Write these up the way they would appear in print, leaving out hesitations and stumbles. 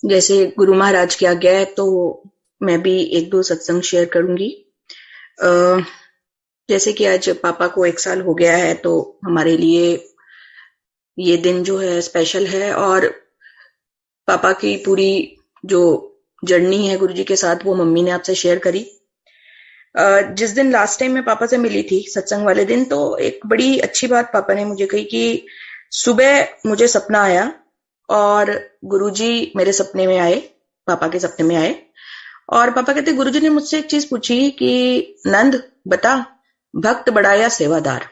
जैसे गुरु महाराज की आज्ञा है तो मैं भी एक दो सत्संग शेयर करूंगी। अ, जैसे कि आज पापा को 1 साल हो गया है, तो हमारे लिए ये दिन जो है स्पेशल है। और पापा की पूरी जो जर्नी है गुरु जी के साथ, वो मम्मी ने आपसे शेयर करी। जिस दिन लास्ट टाइम मैं पापा से मिली थी सत्संग वाले दिन, तो एक बड़ी अच्छी बात पापा ने मुझे कही कि सुबह मुझे सपना आया और गुरुजी मेरे सपने में आए, पापा के सपने में आए। और पापा कहते गुरुजी ने मुझसे एक चीज पूछी कि नंद बता, भक्त बड़ा या सेवादार?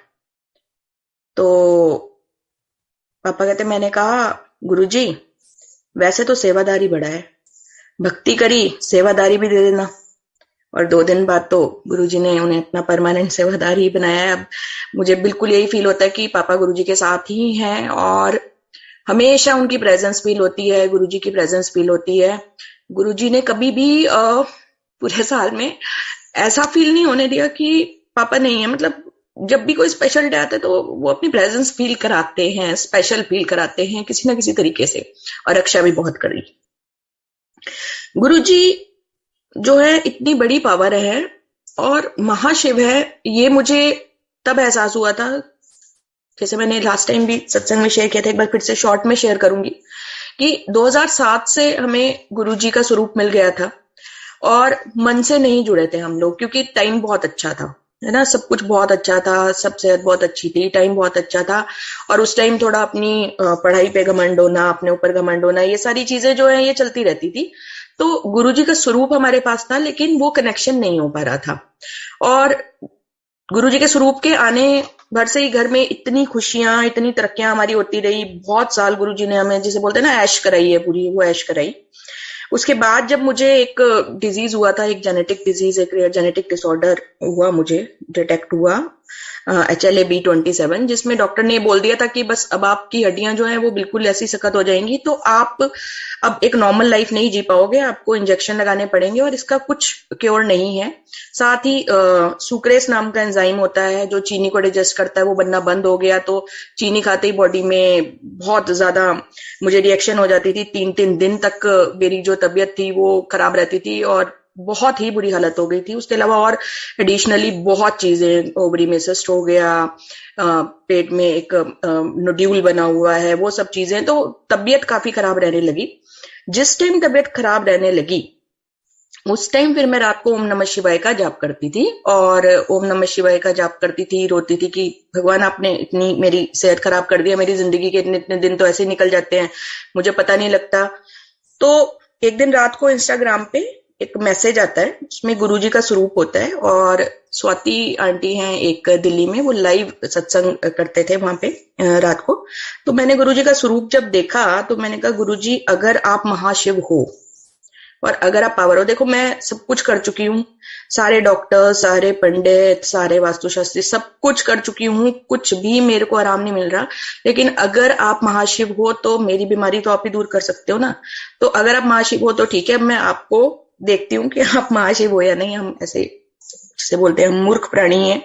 तो पापा कहते, मैंने कहा गुरुजी वैसे तो सेवादारी बड़ा है, भक्ति करी सेवादारी भी दे देना। और 2 दिन बाद तो गुरुजी ने उन्हें अपना परमानेंट सेवादार ही बनाया है। अब मुझे बिल्कुल यही फील होता है कि पापा गुरुजी के साथ ही हैं और हमेशा उनकी प्रेजेंस फील होती है, गुरुजी की प्रेजेंस फील होती है। गुरुजी ने कभी भी पूरे साल में ऐसा फील नहीं होने दिया कि पापा नहीं है। मतलब जब भी कोई स्पेशल डे आता है तो वो अपनी प्रेजेंस फील कराते हैं, स्पेशल फील कराते हैं किसी ना किसी तरीके से। और रक्षा भी बहुत करी। गुरुजी जो है इतनी बड़ी पावर है और महाशिव है, ये मुझे तब एहसास हुआ था, जैसे मैंने लास्ट टाइम भी सत्संग में शेयर किया था, एक बार फिर से शॉर्ट में शेयर करूंगी, कि 2007 से हमें गुरुजी का स्वरूप मिल गया था और मन से नहीं जुड़े थे हम लोग, क्योंकि टाइम बहुत अच्छा था, है ना, सब कुछ बहुत अच्छा था, सब सेहत बहुत अच्छी थी, टाइम बहुत अच्छा था। और उस टाइम थोड़ा अपनी पढ़ाई पे घमंड होना, अपने ऊपर घमंड होना, ये सारी चीजें जो है ये चलती रहती थी। तो गुरुजी का स्वरूप हमारे पास था, लेकिन वो कनेक्शन नहीं हो पा रहा था। और गुरुजी के स्वरूप के आने भर से ही घर में इतनी खुशियां, इतनी तरक्कियां हमारी होती रही। बहुत साल गुरुजी ने हमें, जिसे बोलते हैं ना, ऐश कराई है पूरी, वो ऐश कराई। उसके बाद जब मुझे एक डिजीज हुआ था, एक जेनेटिक डिजीज, एक जेनेटिक डिसऑर्डर हुआ, मुझे डिटेक्ट हुआ HLA-B27, जिसमें डॉक्टर ने बोल दिया था कि बस अब आपकी हड्डियां जो हैं वो बिल्कुल ऐसी सख्त हो जाएंगी, तो आप अब एक नॉर्मल लाइफ नहीं जी पाओगे, आपको इंजेक्शन लगाने पड़ेंगे और इसका कुछ क्योर नहीं है। साथ ही सुक्रेस नाम का एंजाइम होता है जो चीनी को डाइजेस्ट करता है, वो बनना बंद हो गया। तो चीनी खाते ही बॉडी में बहुत ज्यादा मुझे रिएक्शन हो जाती थी। 3-3 दिन तक मेरी जो तबीयत थी वो खराब रहती थी और बहुत ही बुरी हालत हो गई थी। उसके अलावा और एडिशनली बहुत चीजें, ओवरी में सिस्ट हो गया, पेट में एक नोड्यूल बना हुआ है, वो सब चीजें, तो तबीयत काफी खराब रहने लगी। जिस टाइम तबीयत खराब रहने लगी उस टाइम फिर मैं रात को ओम नमः शिवाय का जाप करती थी, और ओम नमः शिवाय का जाप करती थी, रोती थी कि भगवान आपने इतनी मेरी सेहत खराब कर दिया, मेरी जिंदगी के इतने इतने दिन तो ऐसे निकल जाते हैं, मुझे पता नहीं लगता। तो एक दिन रात को इंस्टाग्राम पे एक मैसेज आता है, उसमें गुरुजी का स्वरूप होता है, और स्वाति आंटी हैं एक दिल्ली में, वो लाइव सत्संग करते थे वहां पे रात को। तो मैंने गुरुजी का स्वरूप जब देखा तो मैंने कहा गुरुजी अगर आप महाशिव हो और अगर आप पावर हो, देखो मैं सब कुछ कर चुकी हूँ, सारे डॉक्टर, सारे पंडित, सारे वास्तुशास्त्री, सब कुछ कर चुकी हूँ, कुछ भी मेरे को आराम नहीं मिल रहा, लेकिन अगर आप महाशिव हो तो मेरी बीमारी तो आप ही दूर कर सकते हो ना। तो अगर आप महाशिव हो तो ठीक है, मैं आपको देखती हूँ कि आप महाशिव हो या नहीं। हम ऐसे जिसे बोलते हैं, हम मूर्ख प्राणी हैं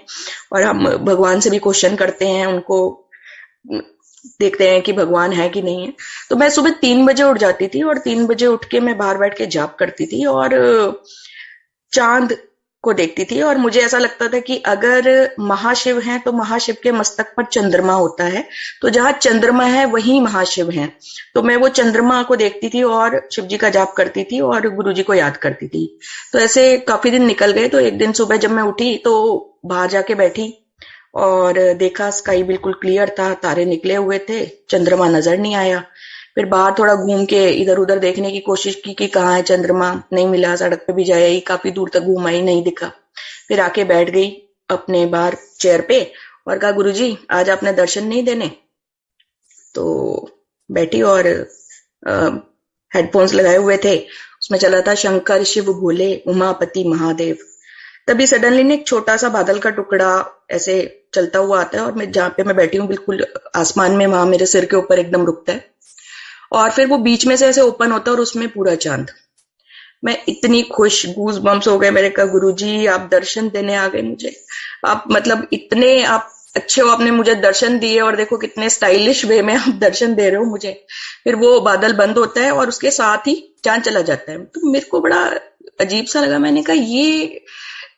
और हम भगवान से भी क्वेश्चन करते हैं, उनको देखते हैं कि भगवान है कि नहीं है। तो मैं सुबह 3 बजे उठ जाती थी और 3 बजे उठ के मैं बाहर बैठ के जाप करती थी और चांद को देखती थी। और मुझे ऐसा लगता था कि अगर महाशिव हैं तो महाशिव के मस्तक पर चंद्रमा होता है, तो जहां चंद्रमा है वहीं महाशिव हैं। तो मैं वो चंद्रमा को देखती थी और शिव जी का जाप करती थी और गुरु जी को याद करती थी। तो ऐसे काफी दिन निकल गए। तो एक दिन सुबह जब मैं उठी तो बाहर जाके बैठी और देखा स्काई बिल्कुल क्लियर था, तारे निकले हुए थे, चंद्रमा नजर नहीं आया। फिर बाहर थोड़ा घूम के इधर उधर देखने की कोशिश की कि कहाँ है चंद्रमा, नहीं मिला। सड़क पे भी जाई, काफी दूर तक घूम आई, नहीं दिखा। फिर आके बैठ गई अपने बाहर चेयर पे और कहा गुरुजी आज आपने दर्शन नहीं देने। तो बैठी और हेडफोन्स लगाए हुए थे, उसमें चला था शंकर शिव भोले उमापति महादेव। तभी सडनली ने एक छोटा सा बादल का टुकड़ा ऐसे चलता हुआ आता है और मैं जहां पे मैं बैठी हूँ बिल्कुल आसमान में, वहां मेरे सिर के ऊपर एकदम रुकता है और फिर वो बीच में से ऐसे ओपन होता है और उसमें पूरा चांद। मैं इतनी खुश, गूज बम्स हो गए। मैंने कहा गुरुजी आप दर्शन देने आ गए मुझे, आप मतलब इतने आप अच्छे हो, आपने मुझे दर्शन दिए और देखो कितने स्टाइलिश वे में आप दर्शन दे रहे हो मुझे। फिर वो बादल बंद होता है और उसके साथ ही चांद चला जाता है। तो मेरे को बड़ा अजीब सा लगा। मैंने कहा ये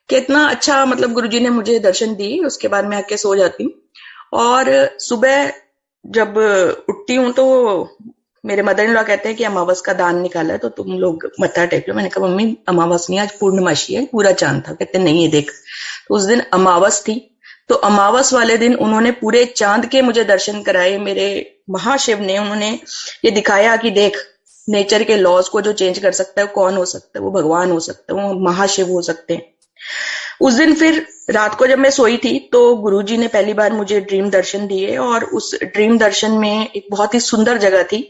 कितना अच्छा, मतलब गुरुजी ने मुझे दर्शन दिए। उसके बाद मैं आके सो जाती हूँ और सुबह जब उठती हूँ तो मेरे मदर इन लॉ कहते हैं कि अमावस का दान निकाला है तो तुम लोग मत्था टेक लो। मैंने कहा मम्मी अमावस नहीं, आज पूर्णमासी है, पूरा चांद था। कहते नहीं है देख। तो उस दिन अमावस थी, तो अमावस वाले दिन उन्होंने पूरे चांद के मुझे दर्शन कराए। मेरे महाशिव ने, उन्होंने ये दिखाया कि देख नेचर के लॉज को जो चेंज कर सकता है वो कौन हो सकता है, वो भगवान हो सकता है, वो महाशिव हो सकते हैं। उस दिन फिर रात को जब मैं सोई थी तो गुरुजी ने पहली बार मुझे ड्रीम दर्शन दिए और उस ड्रीम दर्शन में एक बहुत ही सुंदर जगह थी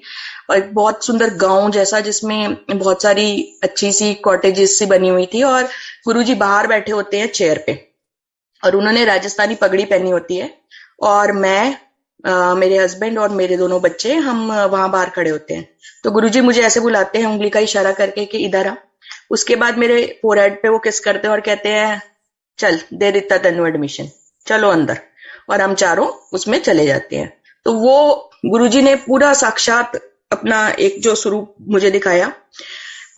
और एक बहुत सुंदर गांव जैसा, जिसमें बहुत सारी अच्छी सी कॉटेजेस सी बनी हुई थी और गुरुजी बाहर बैठे होते हैं चेयर पे और उन्होंने राजस्थानी पगड़ी पहनी होती है और मैं मेरे हस्बैंड और मेरे दोनों बच्चे हम वहां बाहर खड़े होते हैं। तो गुरुजी मुझे ऐसे बुलाते हैं उंगली का इशारा करके कि इधर आ। उसके बाद मेरे फोरहेड पे वो किस करते हैं और कहते हैं चल दे देता तेनू एडमिशन, चलो अंदर। और हम चारों उसमें चले जाते हैं। तो वो गुरुजी ने पूरा साक्षात अपना एक जो स्वरूप मुझे दिखाया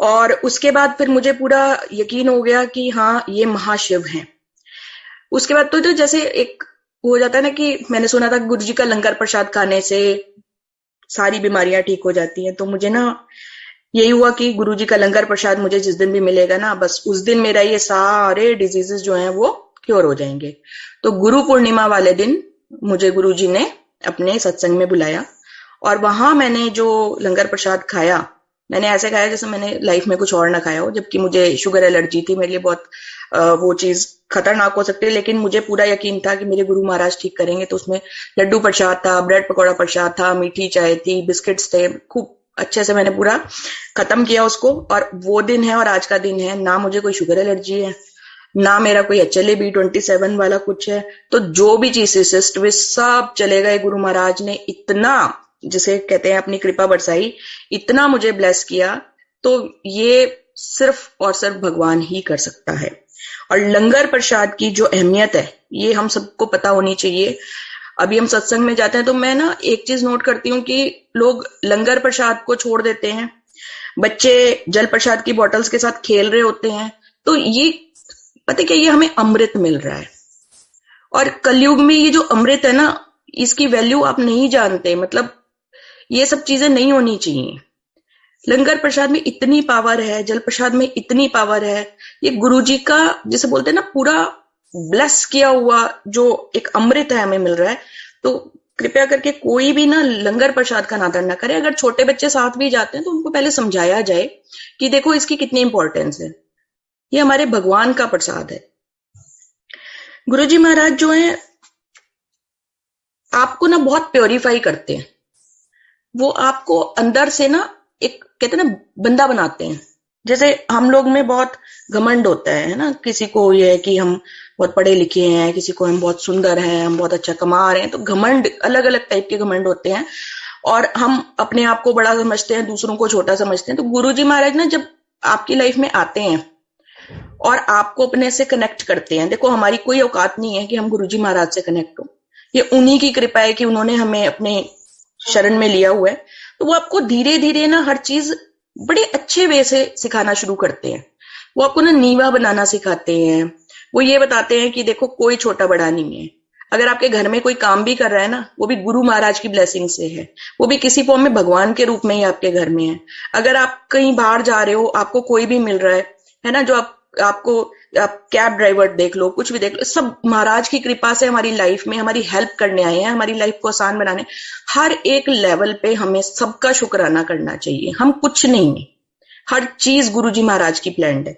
और उसके बाद फिर मुझे पूरा यकीन हो गया कि हाँ ये महाशिव हैं। उसके बाद तो जैसे एक हो जाता है ना कि मैंने सुना था गुरुजी का लंगर प्रसाद खाने से सारी बीमारियां ठीक हो जाती हैं। तो मुझे ना यही हुआ कि गुरुजी का लंगर प्रसाद मुझे जिस दिन भी मिलेगा ना, बस उस दिन मेरा ये सारे डिजीजेस जो हैं वो क्योर हो जाएंगे। तो गुरु पूर्णिमा वाले दिन मुझे गुरुजी ने अपने सत्संग में बुलाया और वहां मैंने जो लंगर प्रसाद खाया, मैंने ऐसे खाया जैसे मैंने लाइफ में कुछ और ना खाया हो। जबकि मुझे शुगर एलर्जी थी, मेरे लिए बहुत वो चीज खतरनाक हो सकती है, लेकिन मुझे पूरा यकीन था कि मेरे गुरु महाराज ठीक करेंगे। तो उसमें लड्डू प्रसाद था, ब्रेड पकौड़ा प्रसाद था, मीठी चाय थी, बिस्किट्स थे। खूब अच्छे से मैंने पूरा खत्म किया उसको। और वो दिन है और आज का दिन है, ना मुझे कोई शुगर एलर्जी है, ना मेरा कोई HLA-B27 वाला कुछ है। तो जो भी चीजें सिस्ट वे सब चले गए। गुरु महाराज ने इतना, जिसे कहते हैं अपनी कृपा बरसाई, इतना मुझे ब्लेस किया। तो ये सिर्फ और सिर्फ भगवान ही कर सकता है। और लंगर प्रसाद की जो अहमियत है ये हम सबको पता होनी चाहिए। अभी हम सत्संग में जाते हैं तो मैं ना एक चीज नोट करती हूँ कि लोग लंगर प्रसाद को छोड़ देते हैं, बच्चे जल प्रसाद की बॉटल्स के साथ खेल रहे होते हैं। तो ये पता क्या, ये हमें अमृत मिल रहा है और कलयुग में ये जो अमृत है ना, इसकी वैल्यू आप नहीं जानते। मतलब ये सब चीजें नहीं होनी चाहिए। लंगर प्रसाद में इतनी पावर है, जल प्रसाद में इतनी पावर है। ये गुरुजी का जिसे बोलते हैं ना पूरा ब्लेस किया हुआ जो एक अमृत है हमें मिल रहा है। तो कृपया करके कोई भी ना लंगर प्रसाद का नादर ना करे। अगर छोटे बच्चे साथ भी जाते हैं तो उनको पहले समझाया जाए कि देखो इसकी कितनी इंपॉर्टेंस है, ये हमारे भगवान का प्रसाद है। गुरुजी महाराज जो है आपको ना बहुत प्योरीफाई करते हैं। वो आपको अंदर से ना एक कहते हैं ना बंदा बनाते हैं। जैसे हम लोग में बहुत घमंड होता है ना, किसी को ये है कि हम बहुत पढ़े लिखे हैं, किसी को हम बहुत सुंदर हैं, हम बहुत अच्छा कमा रहे हैं। तो घमंड अलग अलग टाइप के घमंड होते हैं और हम अपने आप को बड़ा समझते हैं, दूसरों को छोटा समझते हैं। तो गुरुजी महाराज ना जब आपकी लाइफ में आते हैं और आपको अपने से कनेक्ट करते हैं, देखो हमारी कोई औकात नहीं है कि हम गुरुजी महाराज से कनेक्ट हो, ये उन्हीं की कृपा है कि उन्होंने हमें अपने शरण में लिया हुआ है। तो वो आपको धीरे धीरे ना हर चीज बड़े अच्छे वे से सिखाना शुरू करते हैं। वो आपको ना नीवा बनाना सिखाते हैं। वो ये बताते हैं कि देखो कोई छोटा बड़ा नहीं है। अगर आपके घर में कोई काम भी कर रहा है ना, वो भी गुरु महाराज की ब्लेसिंग से है, वो भी किसी फॉर्म में भगवान के रूप में ही आपके घर में है। अगर आप कहीं बाहर जा रहे हो, आपको कोई भी मिल रहा है ना, जो आपको आप कैब ड्राइवर देख लो, कुछ भी देख लो, सब महाराज की कृपा से हमारी लाइफ में हमारी हेल्प करने आए हैं, हमारी लाइफ को आसान बनाने। हर एक लेवल पे हमें सबका शुक्राना करना चाहिए। हम कुछ नहीं है, हर चीज गुरुजी महाराज की प्लान्ड है।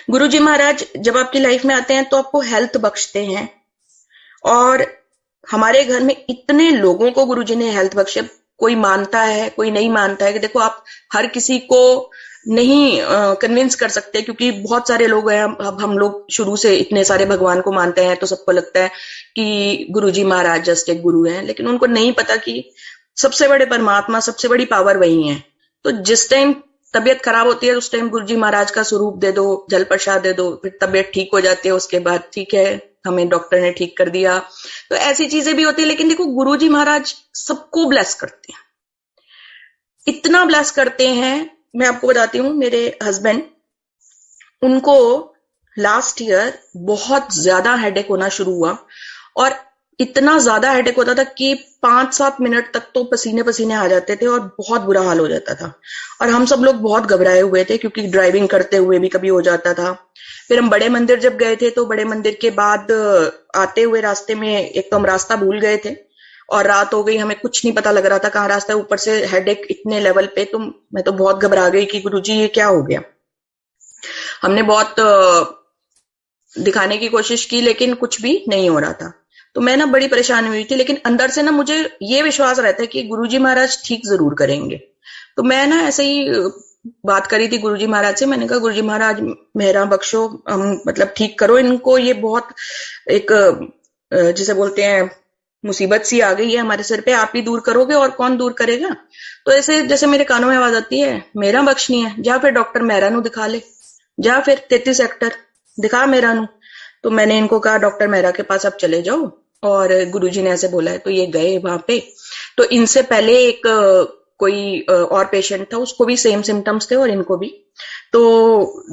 गुरुजी महाराज जब आपकी लाइफ में आते हैं तो आपको हेल्थ बख्शते हैं और हमारे घर में इतने लोगों को गुरुजी ने हेल्थ बख्शे। कोई मानता है, कोई नहीं मानता है कि देखो आप हर किसी को नहीं कन्विंस कर सकते, क्योंकि बहुत सारे लोग हैं। अब हम लोग शुरू से इतने सारे भगवान को मानते हैं तो सबको लगता है कि गुरुजी महाराज जस्ट एक गुरु हैं, लेकिन उनको नहीं पता कि सबसे बड़े परमात्मा, सबसे बड़ी पावर वही है। तो जिस टाइम तबीयत खराब होती है उस टाइम गुरुजी महाराज का स्वरूप दे दो, जल प्रसाद दे दो, फिर तबीयत ठीक हो जाती है। उसके बाद ठीक है, हमें डॉक्टर ने ठीक कर दिया। तो ऐसी चीजें भी होती है, लेकिन देखो गुरुजी महाराज सबको ब्लेस करते हैं, इतना ब्लेस करते हैं। मैं आपको बताती हूँ, मेरे हस्बैंड, उनको लास्ट ईयर बहुत ज्यादा हेडेक होना शुरू हुआ, और इतना ज्यादा हेडेक होता था कि 5-7 मिनट तक तो पसीने पसीने आ जाते थे और बहुत बुरा हाल हो जाता था। और हम सब लोग बहुत घबराए हुए थे, क्योंकि ड्राइविंग करते हुए भी कभी हो जाता था। फिर हम बड़े मंदिर जब गए थे, तो बड़े मंदिर के बाद आते हुए रास्ते में एक तो हम रास्ता भूल गए थे, और रात हो गई, हमें कुछ नहीं पता लग रहा था कहाँ रास्ता है, ऊपर से हेडेक इतने लेवल पे। तो मैं तो बहुत घबरा गई कि गुरुजी ये क्या हो गया। हमने बहुत दिखाने की कोशिश की, लेकिन कुछ भी नहीं हो रहा था। तो मैं ना बड़ी परेशानी हुई थी, लेकिन अंदर से ना मुझे ये विश्वास रहता है कि गुरुजी महाराज ठीक जरूर करेंगे। तो मैं ना ऐसे ही बात करी थी गुरुजी महाराज से। मैंने कहा गुरुजी महाराज मेहरा बख्शो, मतलब ठीक करो इनको, ये बहुत एक जिसे बोलते हैं मुसीबत सी आ गई है हमारे सिर पे, आप ही दूर करोगे और कौन दूर करेगा। तो ऐसे जैसे मेरे कानों में आवाज आती है, मेरा बख्श नहीं है, जा फिर डॉक्टर मेहरा नु दिखा ले, जा फिर 33 सेक्टर दिखा मेहरा नु। तो मैंने इनको कहा डॉक्टर मेहरा के पास आप चले जाओ, और गुरुजी ने ऐसे बोला है। तो ये गए वहां पे। तो इनसे पहले एक कोई और पेशेंट था, उसको भी सेम सिम्टम्स थे और इनको भी। तो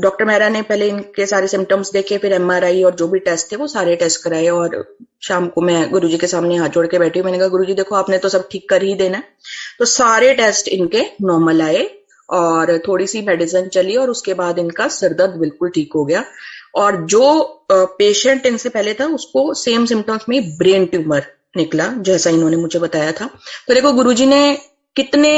डॉक्टर मेहरा ने पहले इनके सारे सिम्टम्स देखे, फिर एमआरआई और जो भी टेस्ट थे वो सारे टेस्ट कराए। और शाम को मैं गुरुजी के सामने हाथ जोड़ के बैठी, मैंने कहा गुरुजी देखो आपने तो सब ठीक कर ही देना है। तो सारे टेस्ट इनके नॉर्मल आए, और थोड़ी सी मेडिसिन चली, और उसके बाद इनका सिरदर्द बिल्कुल ठीक हो गया। और जो पेशेंट इनसे पहले था, उसको सेम सिम्टम्स में ब्रेन ट्यूमर निकला, जैसा इन्होंने मुझे बताया था। तो देखो गुरुजी ने कितने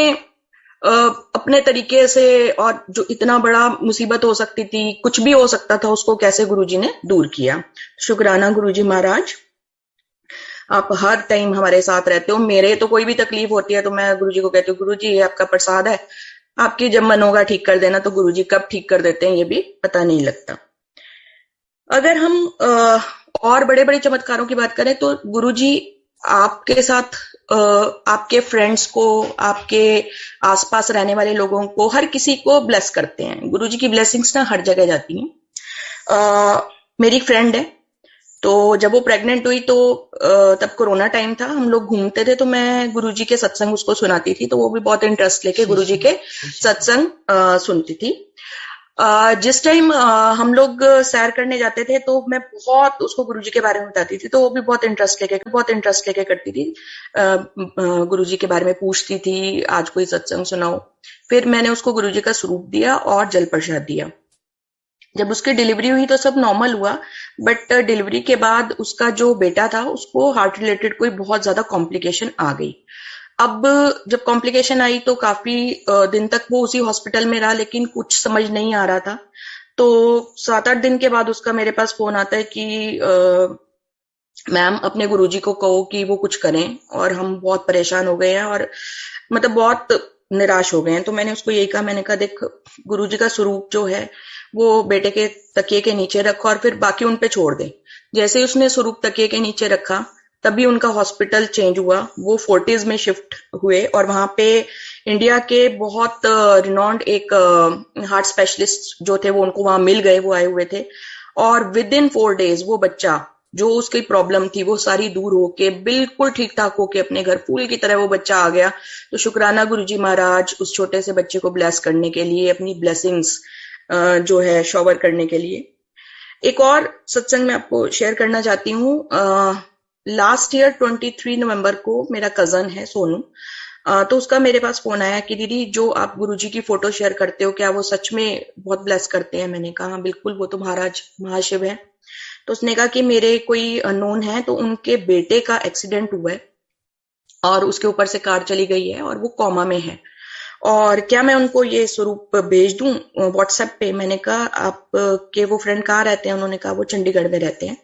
अपने तरीके से, और जो इतना बड़ा मुसीबत हो सकती थी, कुछ भी हो सकता था, उसको कैसे गुरुजी ने दूर किया। शुक्राना गुरुजी महाराज, आप हर टाइम हमारे साथ रहते हो। मेरे तो कोई भी तकलीफ होती है तो मैं गुरुजी को कहती हूँ, गुरुजी ये आपका प्रसाद है, आपकी जब मन होगा ठीक कर देना। तो गुरुजी कब ठीक कर देते हैं ये भी पता नहीं लगता। अगर हम और बड़े बड़े चमत्कारों की बात करें, तो गुरुजी आपके साथ आपके फ्रेंड्स को, आपके आसपास रहने वाले लोगों को, हर किसी को ब्लेस करते हैं। गुरुजी की ब्लेसिंग्स ना हर जगह जाती हैं। मेरी फ्रेंड है, तो जब वो प्रेग्नेंट हुई, तो तब कोरोना टाइम था, हम लोग घूमते थे, तो मैं गुरुजी के सत्संग उसको सुनाती थी। तो वो भी बहुत इंटरेस्ट लेके गुरुजी के सत्संग सुनती थी। जिस टाइम हम लोग सैर करने जाते थे, तो मैं बहुत उसको गुरुजी के बारे में बताती थी, तो वो भी बहुत इंटरेस्ट लेके करती थी। गुरुजी के बारे में पूछती थी, आज कोई सत्संग सुनाओ। फिर मैंने उसको गुरुजी का स्वरूप दिया और जल प्रसाद दिया। जब उसकी डिलीवरी हुई तो सब नॉर्मल हुआ, बट डिलीवरी के बाद उसका जो बेटा था, उसको हार्ट रिलेटेड कोई बहुत ज्यादा कॉम्प्लिकेशन आ गई। अब जब कॉम्प्लिकेशन आई तो काफी दिन तक वो उसी हॉस्पिटल में रहा, लेकिन कुछ समझ नहीं आ रहा था। तो 7-8 दिन के बाद उसका मेरे पास फोन आता है कि मैम अपने गुरुजी को कहो कि वो कुछ करें, और हम बहुत परेशान हो गए हैं, और मतलब बहुत निराश हो गए हैं। तो मैंने उसको यही कहा, मैंने कहा देख, गुरुजी का स्वरूप जो है वो बेटे के तकिए के नीचे रखो, और फिर बाकी उन पे छोड़ दे। जैसे ही उसने स्वरूप तकिए के नीचे रखा, तभी उनका हॉस्पिटल चेंज हुआ। वो फोर्टिज में शिफ्ट हुए, और वहां पे इंडिया के बहुत रिनॉन्ड एक हार्ट स्पेशलिस्ट जो थे, वो उनको वहां मिल गए, वो आए हुए थे। और विद इन 4 डेज वो बच्चा, जो उसकी प्रॉब्लम थी वो सारी दूर होके बिल्कुल ठीक ठाक होके अपने घर फूल की तरह वो बच्चा आ गया। तो शुक्राना गुरुजी महाराज उस छोटे से बच्चे को ब्लेस करने के लिए, अपनी ब्लेसिंग्स जो है शॉवर करने के लिए। एक और सत्संग मैं आपको शेयर करना चाहती हूँ। लास्ट ईयर 23 नवंबर को मेरा कजन है सोनू, तो उसका मेरे पास फोन आया कि दीदी जो आप गुरुजी की फोटो शेयर करते हो, क्या वो सच में बहुत ब्लेस करते हैं? मैंने कहा बिल्कुल, वो तो महाराज महाशिव है। तो उसने कहा कि मेरे कोई अननोन है, तो उनके बेटे का एक्सीडेंट हुआ है और उसके ऊपर से कार चली गई है और वो कोमा में है, और क्या मैं उनको ये स्वरूप भेज दूं व्हाट्सएप पे? मैंने कहा आप के वो फ्रेंड कहाँ रहते हैं? उन्होंने कहा वो चंडीगढ़ में रहते हैं।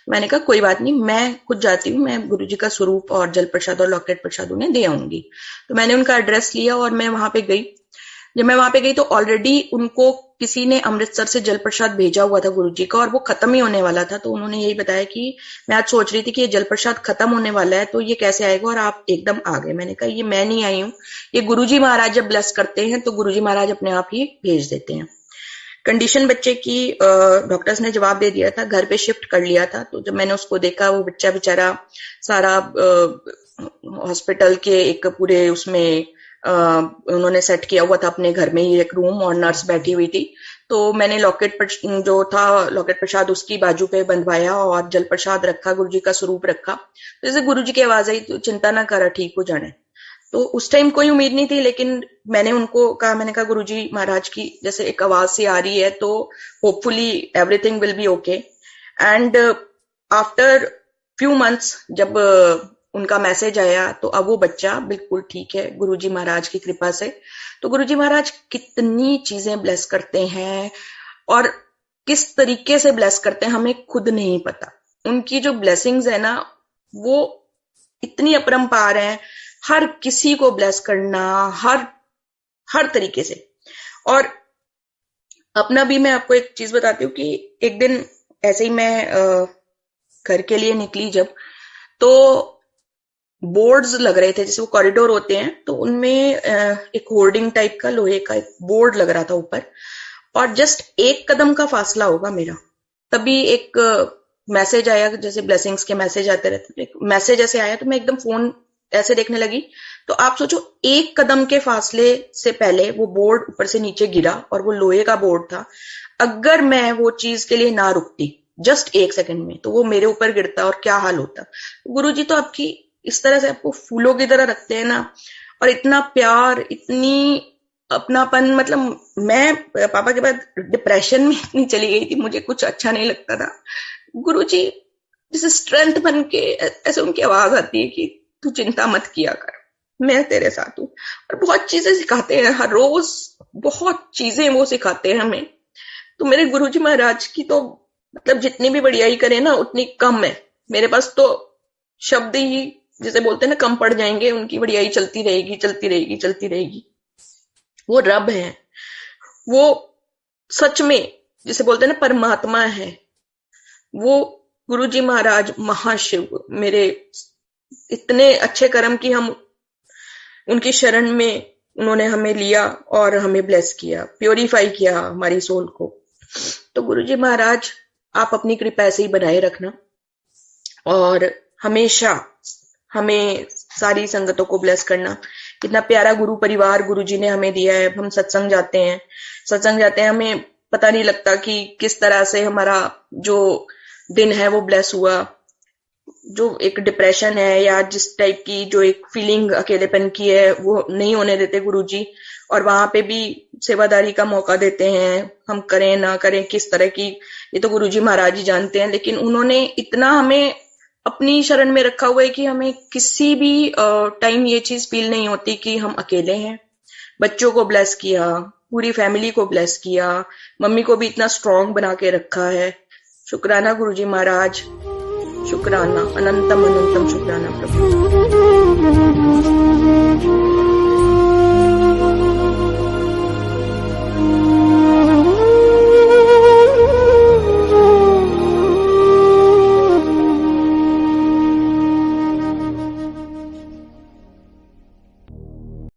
मैंने कहा कोई बात नहीं, मैं खुद जाती हूँ, मैं गुरुजी का स्वरूप और जल प्रसाद और लॉकेट प्रसाद उन्हें दे आऊंगी। तो मैंने उनका एड्रेस लिया और मैं वहां पे गई। जब मैं वहां पे गई तो ऑलरेडी उनको किसी ने अमृतसर से जल प्रसाद भेजा हुआ था गुरुजी का, और वो खत्म ही होने वाला था। तो उन्होंने यही बताया कि मैं आज सोच रही थी कि ये जल प्रसाद खत्म होने वाला है, तो ये कैसे आएगा और आप एकदम आ गए। मैंने कहा ये मैं नहीं आई हूँ, ये गुरुजी महाराज जब ब्लेस करते हैं तो गुरुजी महाराज अपने आप ही भेज देते हैं। कंडीशन बच्चे की डॉक्टर्स ने जवाब दे दिया था, घर पे शिफ्ट कर लिया था। तो जब मैंने उसको देखा, वो बच्चा बेचारा सारा हॉस्पिटल के एक पूरे उसमें उन्होंने सेट किया हुआ था अपने घर में ही एक रूम, और नर्स बैठी हुई थी। तो मैंने लॉकेट जो था लॉकेट प्रसाद उसकी बाजू पे बंधवाया और जल प्रसाद रखा, गुरुजी का स्वरूप रखा। तो जैसे गुरुजी की आवाज आई, तो चिंता ना करा, ठीक हो जाना है। तो उस टाइम कोई उम्मीद नहीं थी, लेकिन मैंने उनको कहा, मैंने कहा गुरुजी महाराज की जैसे एक आवाज सी आ रही है, तो hopefully everything will be okay. And after few months जब उनका मैसेज आया, तो अब वो बच्चा बिल्कुल ठीक है गुरुजी महाराज की कृपा से। तो गुरुजी महाराज कितनी चीजें ब्लेस करते हैं और किस तरीके से ब्लेस करते हैं हमें खुद नहीं पता। उनकी जो ब्लेसिंग्स है ना, वो इतनी अपरंपार है, हर किसी को ब्लेस करना, हर तरीके से। और अपना भी मैं आपको एक चीज बताती हूँ कि एक दिन ऐसे ही मैं घर के लिए निकली जब, तो बोर्ड्स लग रहे थे, जैसे वो कॉरिडोर होते हैं, तो उनमें एक होर्डिंग टाइप का लोहे का एक बोर्ड लग रहा था ऊपर, और जस्ट एक कदम का फासला होगा मेरा, तभी एक मैसेज आया, जैसे ब्लेसिंग्स के मैसेज आते रहते, एक मैसेज ऐसे आया। तो मैं एकदम फोन ऐसे देखने लगी, तो आप सोचो एक कदम के फासले से पहले वो बोर्ड ऊपर से नीचे गिरा, और वो लोहे का बोर्ड था। अगर मैं वो चीज के लिए ना रुकती जस्ट एक सेकंड में, तो वो मेरे ऊपर गिरता और क्या हाल होता। गुरुजी तो आपकी इस तरह से आपको फूलों की तरह रखते हैं ना, और इतना प्यार, इतनी अपनापन। मतलब मैं पापा के बाद डिप्रेशन में इतनी चली गई थी, मुझे कुछ अच्छा नहीं लगता था। गुरुजी जैसे स्ट्रेंथ बन के ऐसे उनकी आवाज आती है कि तू चिंता मत किया कर, मैं तेरे साथ हूं। और बहुत चीजें सिखाते हैं, हर रोज बहुत चीजें वो सिखाते हैं हमें। तो मेरे गुरुजी महाराज की तो मतलब जितनी भी बढ़ियाई करे ना उतनी कम है। मेरे पास तो शब्द ही जैसे बोलते हैं ना कम पड़ जाएंगे, उनकी बढ़ियाई चलती रहेगी, चलती रहेगी, चलती रहेगी। वो रब है, वो सच में जिसे बोलते हैं ना परमात्मा है। वो गुरुजी महाराज महाशिव, मेरे इतने अच्छे कर्म की हम उनकी शरण में, उन्होंने हमें लिया और हमें ब्लेस किया, प्योरीफाई किया हमारी सोल को। तो गुरुजी महाराज आप अपनी कृपा ऐसे ही बनाए रखना, और हमेशा हमें सारी संगतों को ब्लेस करना। इतना प्यारा गुरु परिवार गुरुजी ने हमें दिया है। हम सत्संग जाते हैं, हमें पता नहीं लगता कि किस तरह से हमारा जो दिन है वो ब्लेस हुआ। जो एक डिप्रेशन है या जिस टाइप की जो एक फीलिंग अकेलेपन की है, वो नहीं होने देते गुरुजी, और वहां पे भी सेवादारी का मौका देते हैं। हम करें ना करें किस तरह की, ये तो गुरुजी महाराज ही जानते हैं, लेकिन उन्होंने इतना हमें अपनी शरण में रखा हुआ है कि हमें किसी भी टाइम ये चीज फील नहीं होती कि हम अकेले हैं। बच्चों को ब्लेस किया, पूरी फैमिली को ब्लेस किया, मम्मी को भी इतना स्ट्रांग बना के रखा है। शुक्राना गुरुजी महाराज, शुक्राना, अनंतम अनंतम शुक्राना प्रभु।